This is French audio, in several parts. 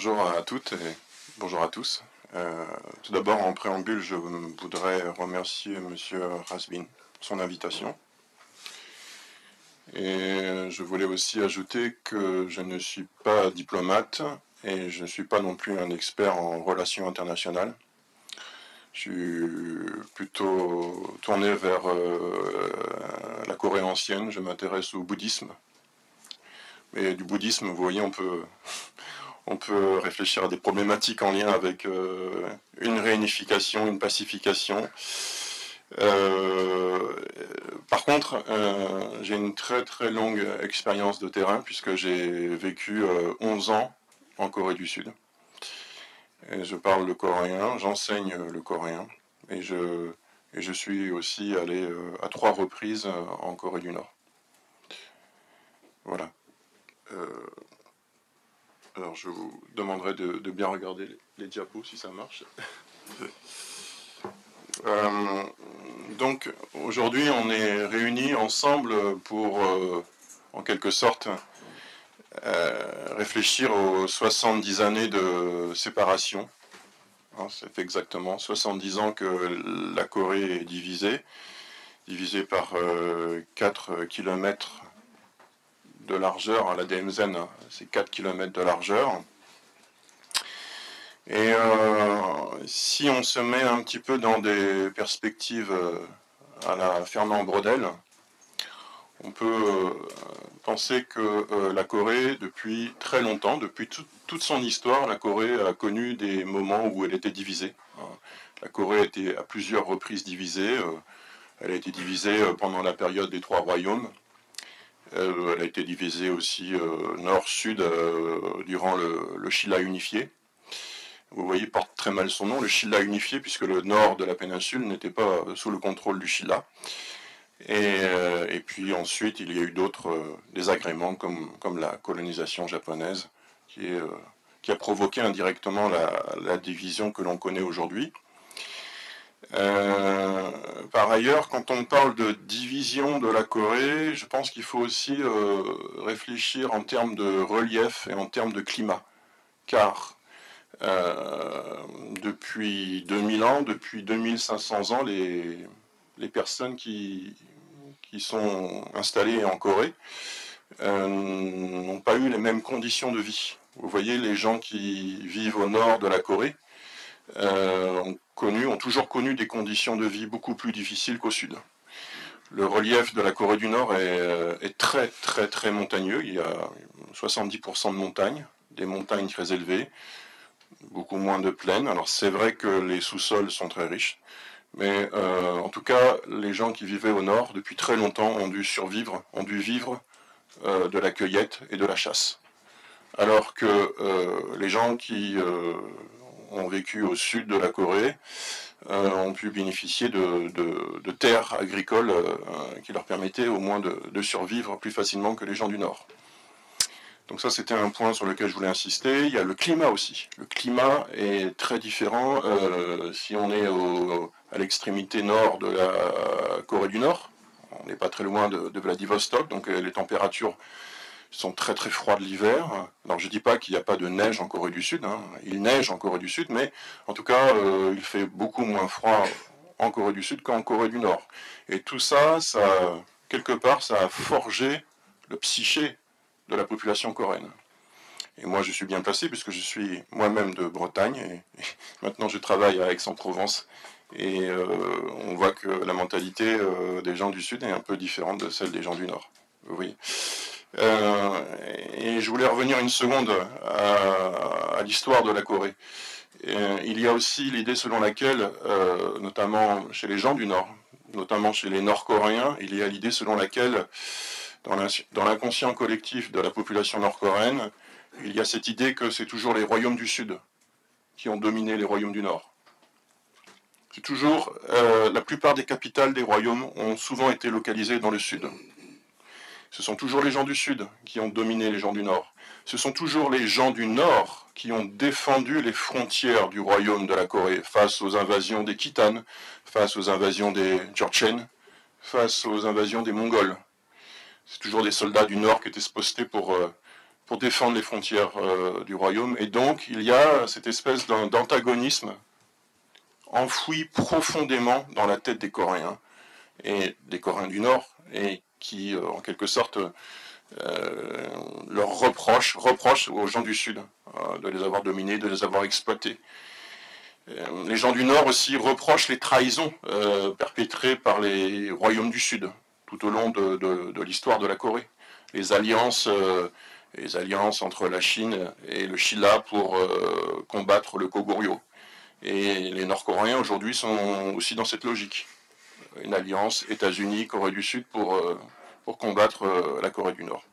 Bonjour à toutes et bonjour à tous. Tout d'abord, en préambule, je voudrais remercier Monsieur Rasbin pour son invitation. Et je voulais aussi ajouter que je ne suis pas diplomate et je ne suis pas non plus un expert en relations internationales. Je suis plutôt tourné vers la Corée ancienne, je m'intéresse au bouddhisme. Mais du bouddhisme, vous voyez, on peut réfléchir à des problématiques en lien avec une réunification, une pacification. Par contre, j'ai une très très longue expérience de terrain puisque j'ai vécu 11 ans en Corée du Sud. Et je parle le coréen, j'enseigne le coréen et je suis aussi allé à 3 reprises en Corée du Nord. Voilà. Alors je vous demanderai de bien regarder les diapos si ça marche. Donc aujourd'hui on est réunis ensemble pour en quelque sorte réfléchir aux 70 années de séparation. Hein, ça fait exactement 70 ans que la Corée est divisée par 4 km de largeur. La DMZ, c'est 4 km de largeur. Et si on se met un petit peu dans des perspectives à la Fernand Braudel, on peut penser que la Corée, depuis très longtemps, depuis toute son histoire, la Corée a connu des moments où elle était divisée. La Corée a été à plusieurs reprises divisée. Elle a été divisée pendant la période des 3 royaumes. Elle a été divisée aussi nord-sud durant le Shilla unifié. Vous voyez, il porte très mal son nom, le Shilla unifié, puisque le nord de la péninsule n'était pas sous le contrôle du Shilla. Et puis ensuite, il y a eu d'autres désagréments, comme la colonisation japonaise, qui a provoqué indirectement la division que l'on connaît aujourd'hui. Par ailleurs, quand on parle de division de la Corée, je pense qu'il faut aussi réfléchir en termes de relief et en termes de climat. Car depuis 2000 ans, depuis 2500 ans, les personnes qui sont installées en Corée n'ont pas eu les mêmes conditions de vie. Vous voyez, les gens qui vivent au nord de la Corée ont toujours connu des conditions de vie beaucoup plus difficiles qu'au sud. Le relief de la Corée du Nord est très très très montagneux. Il y a 70% de montagnes, des montagnes très élevées, beaucoup moins de plaines. Alors c'est vrai que les sous-sols sont très riches, mais en tout cas, les gens qui vivaient au nord depuis très longtemps ont dû vivre de la cueillette et de la chasse. Alors que les gens qui ont vécu au sud de la Corée ont pu bénéficier de terres agricoles qui leur permettaient au moins de survivre plus facilement que les gens du nord. Donc ça, c'était un point sur lequel je voulais insister. Il y a le climat aussi. Le climat est très différent si on est à l'extrémité nord de la Corée du Nord. On n'est pas très loin de Vladivostok, donc les températures sont très très froides l'hiver. Alors je ne dis pas qu'il n'y a pas de neige en Corée du Sud, hein. Il neige en Corée du Sud, mais en tout cas, il fait beaucoup moins froid en Corée du Sud qu'en Corée du Nord. Et tout ça, quelque part, ça a forgé le psyché de la population coréenne. Et moi, je suis bien placé puisque je suis moi-même de Bretagne et maintenant je travaille à Aix-en-Provence. Et on voit que la mentalité des gens du Sud est un peu différente de celle des gens du Nord. Vous voyez. Et je voulais revenir une seconde à l'histoire de la Corée. Il y a aussi l'idée selon laquelle, notamment chez les gens du Nord, notamment chez les Nord-Coréens, il y a l'idée selon laquelle, dans l'inconscient collectif de la population nord-coréenne, il y a cette idée que c'est toujours les royaumes du Sud qui ont dominé les royaumes du Nord. C'est toujours, la plupart des capitales des royaumes ont souvent été localisées dans le Sud. Ce sont toujours les gens du Sud qui ont dominé les gens du Nord. Ce sont toujours les gens du Nord qui ont défendu les frontières du royaume de la Corée face aux invasions des Khitans, face aux invasions des Jurchen, face aux invasions des Mongols. C'est toujours des soldats du Nord qui étaient postés pour pour défendre les frontières du royaume. Et donc, il y a cette espèce d'antagonisme enfoui profondément dans la tête des Coréens, et des Coréens du Nord, et qui, en quelque sorte, leur reproche aux gens du Sud de les avoir dominés, de les avoir exploités. Les gens du Nord aussi reprochent les trahisons perpétrées par les royaumes du Sud tout au long de l'histoire de la Corée. Les alliances entre la Chine et le Shilla pour combattre le Koguryo. Et les Nord-Coréens aujourd'hui sont aussi dans cette logique. Une alliance États-Unis, Corée du Sud pour combattre la Corée du Nord.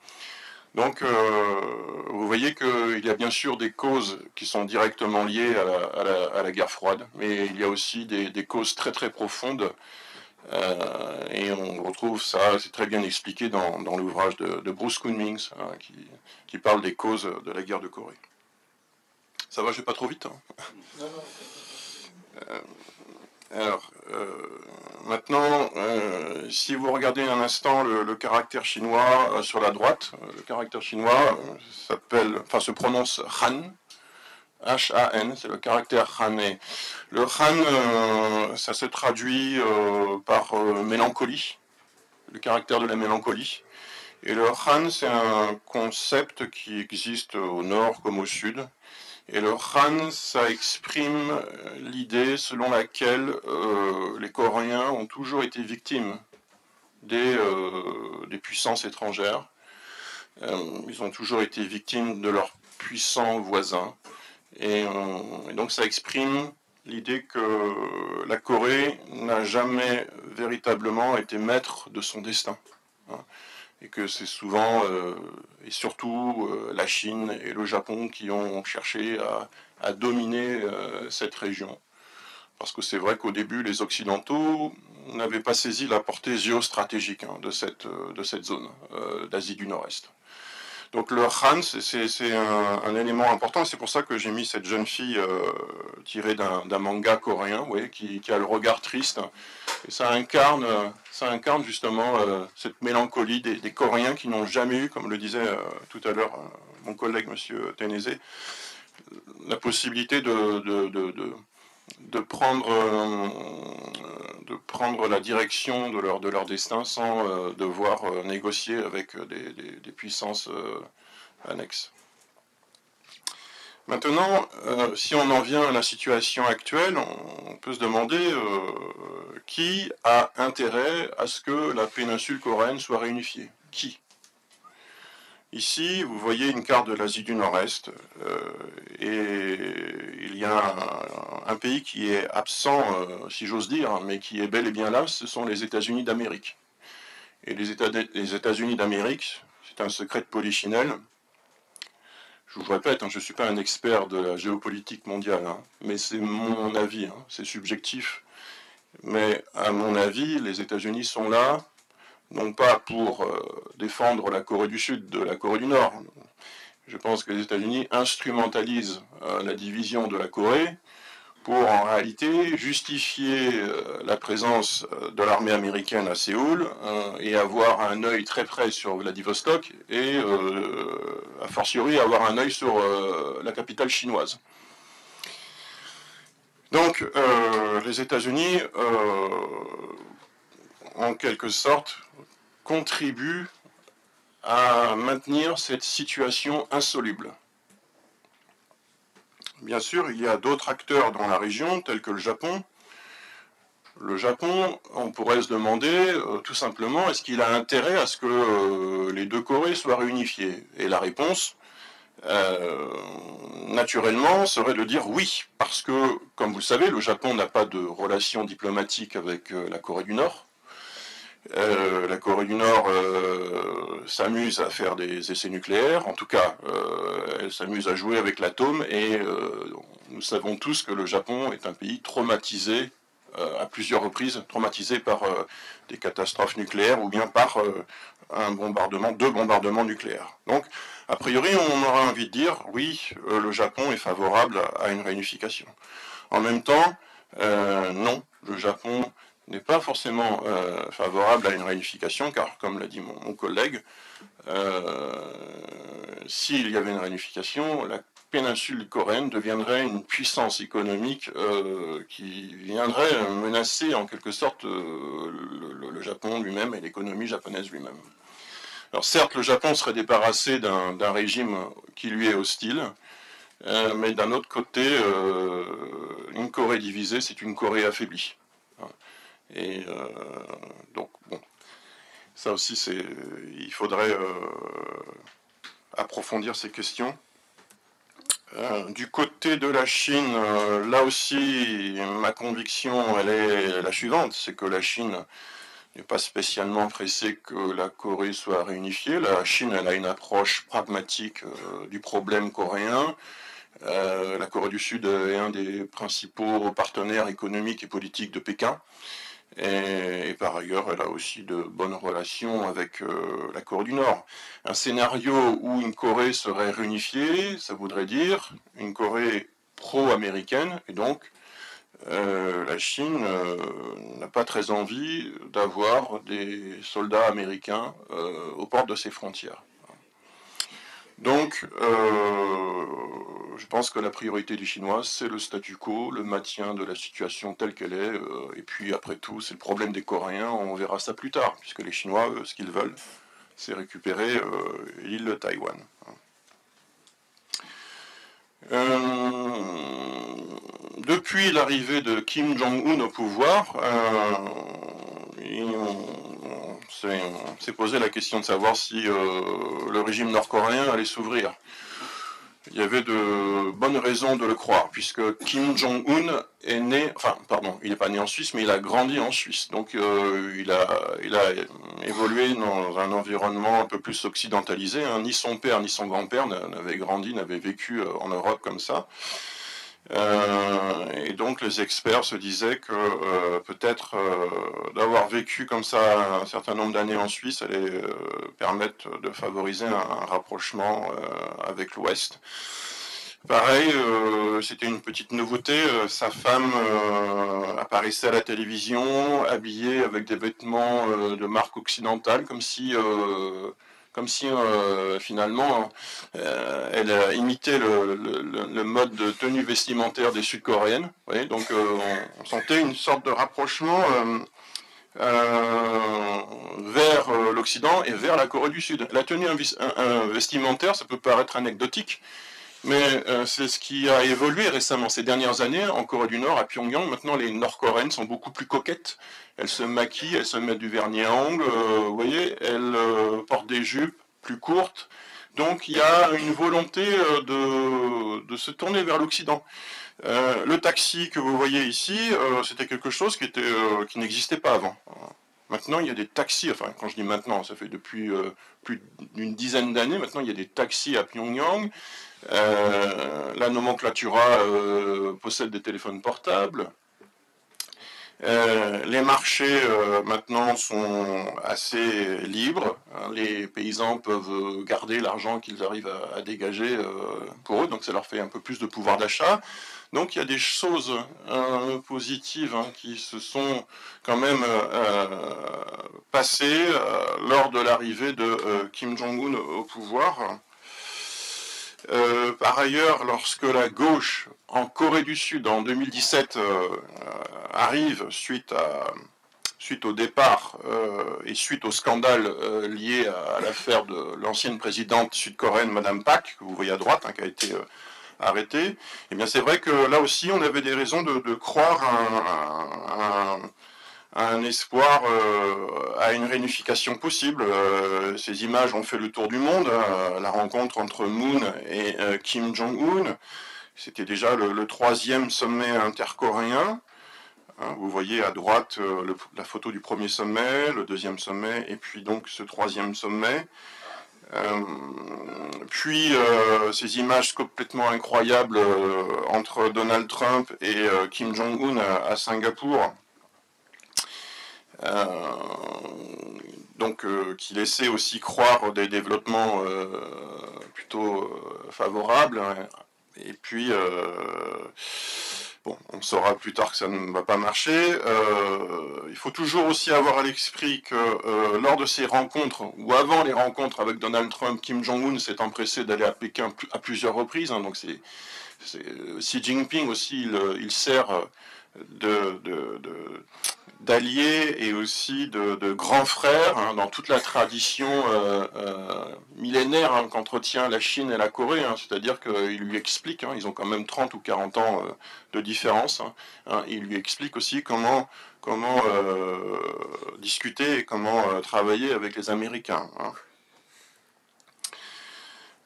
Donc, vous voyez qu'il y a bien sûr des causes qui sont directement liées à la guerre froide, mais il y a aussi des causes très très profondes, et on retrouve ça, c'est très bien expliqué dans l'ouvrage de Bruce Kunming, hein, qui parle des causes de la guerre de Corée. Ça va, je vais pas trop vite, hein. Alors, maintenant, si vous regardez un instant le caractère chinois sur la droite, le caractère chinois se prononce Han, H-A-N, c'est le caractère Han. Et le Han, ça se traduit par mélancolie, le caractère de la mélancolie. Et le Han, c'est un concept qui existe au nord comme au sud. Et le Han, ça exprime l'idée selon laquelle les Coréens ont toujours été victimes des puissances étrangères. Ils ont toujours été victimes de leurs puissants voisins. Et donc ça exprime l'idée que la Corée n'a jamais véritablement été maître de son destin. Hein. Et que c'est souvent, et surtout, la Chine et le Japon qui ont cherché à dominer cette région. Parce que c'est vrai qu'au début, les Occidentaux n'avaient pas saisi la portée géostratégique de cette zone d'Asie du Nord-Est. Donc le Han, c'est un élément important, et c'est pour ça que j'ai mis cette jeune fille tirée d'un manga coréen, ouais, qui a le regard triste. Et ça incarne justement cette mélancolie des Coréens qui n'ont jamais eu, comme le disait tout à l'heure mon collègue M. Ténézé, la possibilité de prendre la direction de leur destin sans devoir négocier avec des puissances annexes. Maintenant, si on en vient à la situation actuelle, on peut se demander qui a intérêt à ce que la péninsule coréenne soit réunifiée. Qui ? Ici, vous voyez une carte de l'Asie du Nord-Est, et il y a un pays qui est absent, si j'ose dire, mais qui est bel et bien là, ce sont les États-Unis d'Amérique. Et les États-Unis d'Amérique, c'est un secret de polichinelle. Je vous répète, je ne suis pas un expert de la géopolitique mondiale, mais c'est mon avis, c'est subjectif. Mais à mon avis, les États-Unis sont là, non pas pour défendre la Corée du Sud de la Corée du Nord. Je pense que les États-Unis instrumentalisent la division de la Corée pour en réalité justifier la présence de l'armée américaine à Séoul et avoir un œil très près sur Vladivostok et a fortiori avoir un œil sur la capitale chinoise. Donc les États-Unis en quelque sorte contribuent à maintenir cette situation insoluble. Bien sûr, il y a d'autres acteurs dans la région, tels que le Japon. Le Japon, on pourrait se demander tout simplement, est-ce qu'il a intérêt à ce que les deux Corées soient réunifiées? Et la réponse, naturellement, serait de dire oui, parce que, comme vous le savez, le Japon n'a pas de relations diplomatiques avec la Corée du Nord. La Corée du Nord s'amuse à faire des essais nucléaires, en tout cas, elle s'amuse à jouer avec l'atome, et nous savons tous que le Japon est un pays traumatisé à plusieurs reprises, traumatisé par des catastrophes nucléaires ou bien par deux bombardements nucléaires. Donc, a priori, on aura envie de dire, oui, le Japon est favorable à une réunification. En même temps, non, le Japon n'est pas forcément favorable à une réunification, car, comme l'a dit mon collègue, s'il y avait une réunification, la péninsule coréenne deviendrait une puissance économique qui viendrait menacer en quelque sorte le Japon lui-même et l'économie japonaise lui-même. Alors certes, le Japon serait débarrassé d'un régime qui lui est hostile, mais d'un autre côté, une Corée divisée, c'est une Corée affaiblie. Et donc, bon, ça aussi, il faudrait approfondir ces questions. Du côté de la Chine, là aussi, ma conviction, elle est la suivante, c'est que la Chine n'est pas spécialement pressée que la Corée soit réunifiée. La Chine, elle a une approche pragmatique du problème coréen. La Corée du Sud est un des principaux partenaires économiques et politiques de Pékin. Et par ailleurs, elle a aussi de bonnes relations avec la Corée du Nord. Un scénario où une Corée serait réunifiée, ça voudrait dire une Corée pro-américaine, et donc la Chine n'a pas très envie d'avoir des soldats américains aux portes de ses frontières. Donc, je pense que la priorité des Chinois, c'est le statu quo, le maintien de la situation telle qu'elle est, et puis après tout, c'est le problème des Coréens, on verra ça plus tard, puisque les Chinois, ce qu'ils veulent, c'est récupérer l'île de Taïwan. Depuis l'arrivée de Kim Jong-un au pouvoir, on s'est posé la question de savoir si le régime nord-coréen allait s'ouvrir. Il y avait de bonnes raisons de le croire, puisque Kim Jong-un est né, enfin, pardon, il n'est pas né en Suisse, mais il a grandi en Suisse. Donc, il a évolué dans un environnement un peu plus occidentalisé. Hein. Ni son père, ni son grand-père n'avaient vécu en Europe comme ça. Et donc, les experts se disaient que peut-être d'avoir vécu comme ça un certain nombre d'années en Suisse allait permettre de favoriser un rapprochement avec l'Ouest. Pareil, c'était une petite nouveauté, sa femme apparaissait à la télévision, habillée avec des vêtements de marque occidentale, comme si finalement elle imitait le mode de tenue vestimentaire des Sud-Coréennes. Donc on sentait une sorte de rapprochement vers l'Occident et vers la Corée du Sud. La tenue vestimentaire, ça peut paraître anecdotique, mais c'est ce qui a évolué récemment, ces dernières années, en Corée du Nord, à Pyongyang. Maintenant, les Nord-Coréennes sont beaucoup plus coquettes. Elles se maquillent, elles se mettent du vernis à ongles, vous voyez, elles portent des jupes plus courtes. Donc, il y a une volonté de se tourner vers l'Occident. Le taxi que vous voyez ici, c'était quelque chose qui n'existait pas avant. Maintenant, il y a des taxis, enfin, quand je dis maintenant, ça fait depuis plus d'une dizaine d'années, maintenant, il y a des taxis à Pyongyang. La nomenclatura possède des téléphones portables. Les marchés maintenant sont assez libres. Hein, les paysans peuvent garder l'argent qu'ils arrivent à dégager pour eux, donc ça leur fait un peu plus de pouvoir d'achat. Donc il y a des choses positives hein, qui se sont quand même passées lors de l'arrivée de Kim Jong-un au pouvoir. Par ailleurs, lorsque la gauche en Corée du Sud en 2017 arrive suite au départ et suite au scandale lié à l'affaire de l'ancienne présidente sud-coréenne, Madame Park, que vous voyez à droite, hein, qui a été arrêtée, eh bien c'est vrai que là aussi on avait des raisons de croire un espoir à une réunification possible. Ces images ont fait le tour du monde, la rencontre entre Moon et Kim Jong-un. C'était déjà le troisième sommet intercoréen. Vous voyez à droite la photo du premier sommet, le deuxième sommet, et puis donc ce troisième sommet. Puis ces images complètement incroyables entre Donald Trump et Kim Jong-un à Singapour. Donc qui laissait aussi croire des développements plutôt favorables. Et puis, bon, on saura plus tard que ça ne va pas marcher. Il faut toujours aussi avoir à l'esprit que lors de ces rencontres, ou avant les rencontres avec Donald Trump, Kim Jong-un s'est empressé d'aller à Pékin à plusieurs reprises. Hein, donc Xi Jinping aussi, il sert d'alliés et aussi de grands frères hein, dans toute la tradition millénaire hein, qu'entretient la Chine et la Corée. Hein, c'est-à-dire qu'il lui explique, hein, ils ont quand même 30 ou 40 ans de différence, hein, il lui explique aussi comment discuter et comment travailler avec les Américains. Hein.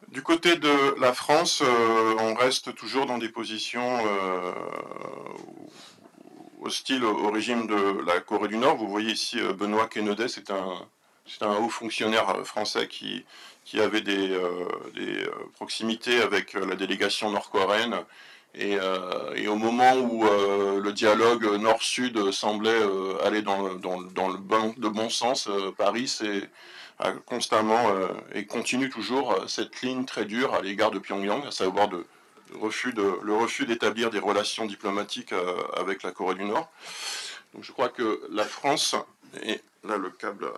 Du côté de la France, on reste toujours dans des positions hostiles au régime de la Corée du Nord. Vous voyez ici Benoît Quénedet, c'est un haut fonctionnaire français qui avait des proximités avec la délégation nord-coréenne. Et au moment où le dialogue nord-sud semblait aller dans le bon sens, Paris a constamment et continue toujours cette ligne très dure à l'égard de Pyongyang, à savoir le refus d'établir des relations diplomatiques avec la Corée du Nord. Donc je crois que la France, et là le câble...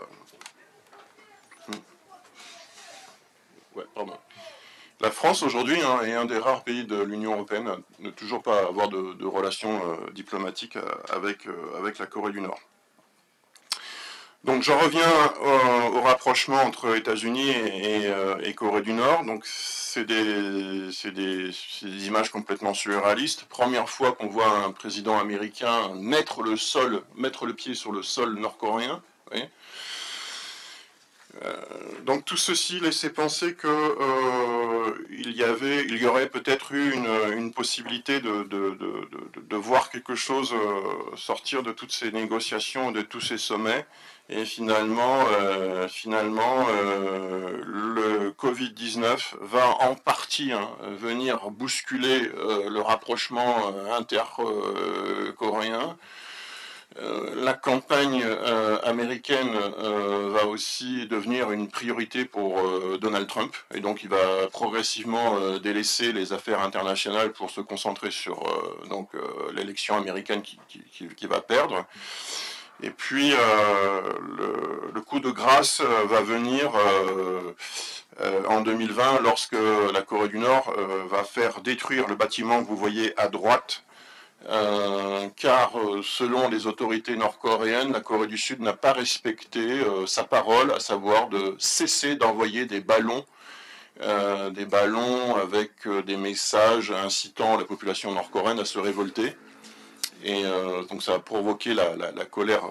Ouais, pardon. La France aujourd'hui hein, est un des rares pays de l'Union européenne à ne toujours pas avoir de relations diplomatiques avec la Corée du Nord. Donc j'en reviens au rapprochement entre États-Unis et Corée du Nord. Donc c'est des images complètement surréalistes. Première fois qu'on voit un président américain mettre le pied sur le sol nord-coréen. Donc tout ceci laissait penser qu'il y aurait peut-être eu une possibilité de voir quelque chose sortir de toutes ces négociations, de tous ces sommets. Et finalement, le Covid-19 va en partie venir bousculer le rapprochement intercoréen. La campagne américaine va aussi devenir une priorité pour Donald Trump, et donc il va progressivement délaisser les affaires internationales pour se concentrer sur l'élection américaine qui va perdre. Et puis le coup de grâce va venir en 2020 lorsque la Corée du Nord va faire détruire le bâtiment que vous voyez à droite. Car selon les autorités nord-coréennes, la Corée du Sud n'a pas respecté sa parole, à savoir de cesser d'envoyer des ballons avec des messages incitant la population nord-coréenne à se révolter. Et donc ça a provoqué la colère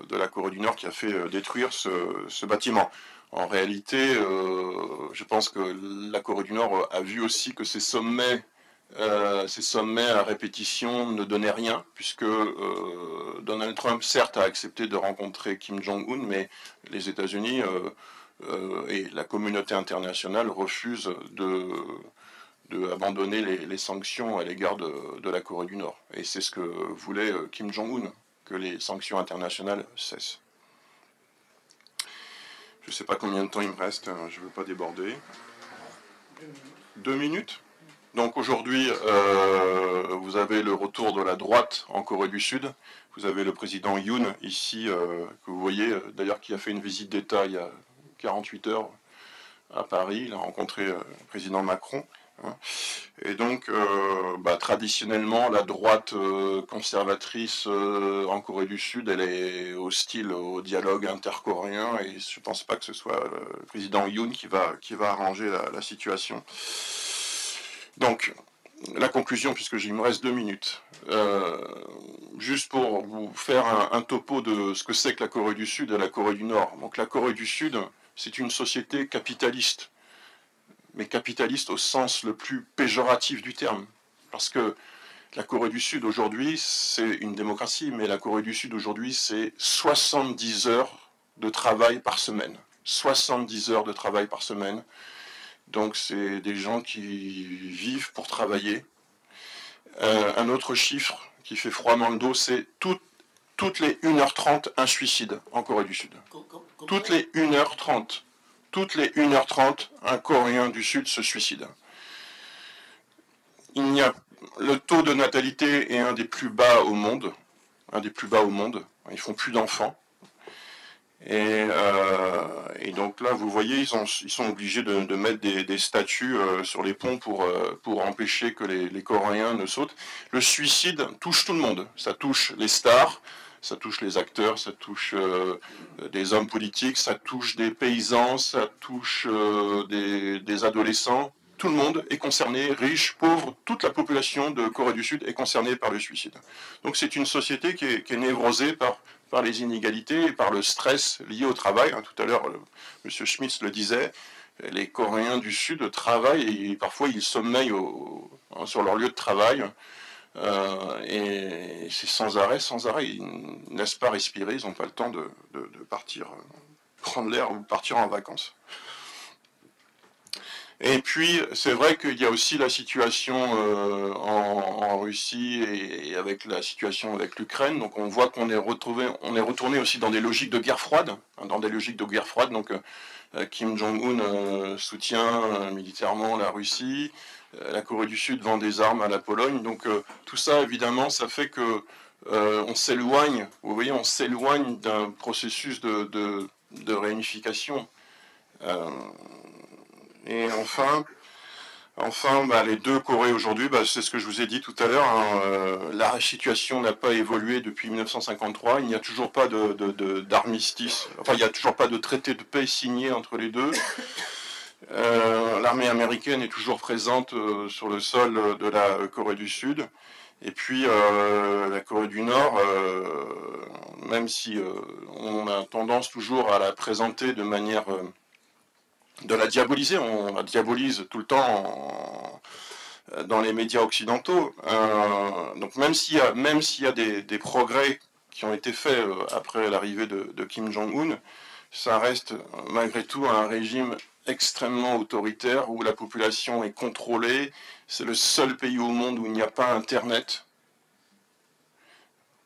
de la Corée du Nord qui a fait détruire ce bâtiment. En réalité, je pense que la Corée du Nord a vu aussi que ces sommets à répétition ne donnaient rien, puisque Donald Trump, certes, a accepté de rencontrer Kim Jong-un, mais les États-Unis et la communauté internationale refusent d'abandonner les sanctions à l'égard de la Corée du Nord. Et c'est ce que voulait Kim Jong-un, que les sanctions internationales cessent. Je ne sais pas combien de temps il me reste, je ne veux pas déborder. 2 minutes. Donc aujourd'hui, vous avez le retour de la droite en Corée du Sud. Vous avez le président Yoon ici, que vous voyez, d'ailleurs qui a fait une visite d'État il y a 48 heures à Paris. Il a rencontré le président Macron. Et donc, traditionnellement, la droite conservatrice en Corée du Sud, elle est hostile au dialogue intercoréen, et je ne pense pas que ce soit le président Yoon qui va arranger la situation. Donc, la conclusion, puisque il me reste 2 minutes, juste pour vous faire un topo de ce que c'est que la Corée du Sud et la Corée du Nord. Donc la Corée du Sud, c'est une société capitaliste, mais capitaliste au sens le plus péjoratif du terme. Parce que la Corée du Sud aujourd'hui, c'est une démocratie, mais la Corée du Sud aujourd'hui, c'est 70 heures de travail par semaine. 70 heures de travail par semaine. Donc c'est des gens qui vivent pour travailler. Un autre chiffre qui fait froid dans le dos, c'est toutes les 1h30 un suicide en Corée du Sud. Toutes les 1h30. Toutes les 1h30, un Coréen du Sud se suicide. Il n'y a le taux de natalité est un des plus bas au monde. Un des plus bas au monde. Ils font plus d'enfants. Et donc là, vous voyez, ils sont obligés de mettre des statues sur les ponts pour empêcher que les Coréens ne sautent. Le suicide touche tout le monde. Ça touche les stars, ça touche les acteurs, ça touche des hommes politiques, ça touche des paysans, ça touche des adolescents. Tout le monde est concerné, riche, pauvre, toute la population de Corée du Sud est concernée par le suicide. Donc c'est une société qui est névrosée par les inégalités et par le stress lié au travail. Tout à l'heure, M. Schmitz le disait, les Coréens du Sud travaillent et parfois ils sommeillent sur leur lieu de travail. Et c'est sans arrêt. Ils ne laissent pas respirer, ils n'ont pas le temps de partir prendre l'air ou partir en vacances. Et puis, c'est vrai qu'il y a aussi la situation en Russie et avec la situation avec l'Ukraine. Donc, on voit qu'on est retourné aussi dans des logiques de guerre froide. Donc, Kim Jong-un soutient militairement la Russie. La Corée du Sud vend des armes à la Pologne. Donc, tout ça, évidemment, ça fait que on s'éloigne. Vous voyez, on s'éloigne d'un processus de réunification. Et enfin, les deux Corées aujourd'hui, c'est ce que je vous ai dit tout à l'heure, la situation n'a pas évolué depuis 1953, il n'y a toujours pas d'armistice, enfin il n'y a toujours pas de traité de paix signé entre les deux. L'armée américaine est toujours présente sur le sol de la Corée du Sud. Et puis la Corée du Nord, même si on a tendance toujours à la présenter de manière... de la diaboliser, on la diabolise tout le temps dans les médias occidentaux. Donc même s'il y a des progrès qui ont été faits après l'arrivée de Kim Jong-un, ça reste malgré tout un régime extrêmement autoritaire où la population est contrôlée. C'est le seul pays au monde où il n'y a pas Internet.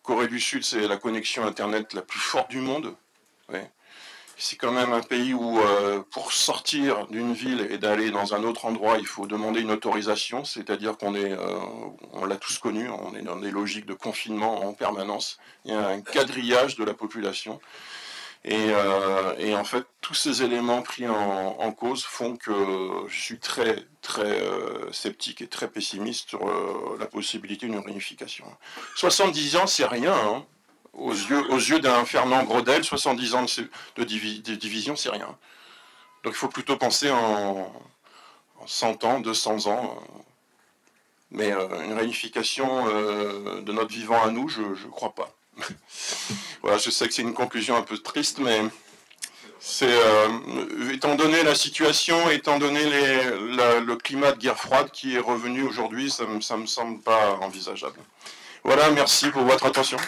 Corée du Sud, c'est la connexion Internet la plus forte du monde. Ouais. C'est quand même un pays où, pour sortir d'une ville et d'aller dans un autre endroit, il faut demander une autorisation, c'est-à-dire on l'a tous connu, on est dans des logiques de confinement en permanence. Il y a un quadrillage de la population. Et en fait, tous ces éléments pris en cause font que je suis très, très sceptique et très pessimiste sur la possibilité d'une réunification. 70 ans, c'est rien, hein. Aux yeux d'un Fernand Braudel, 70 ans de division, c'est rien. Donc il faut plutôt penser en 100 ans, 200 ans. Mais une réunification de notre vivant à nous, je ne crois pas. Voilà, je sais que c'est une conclusion un peu triste, mais étant donné la situation, étant donné le climat de guerre froide qui est revenu aujourd'hui, ça me semble pas envisageable. Voilà, merci pour votre attention.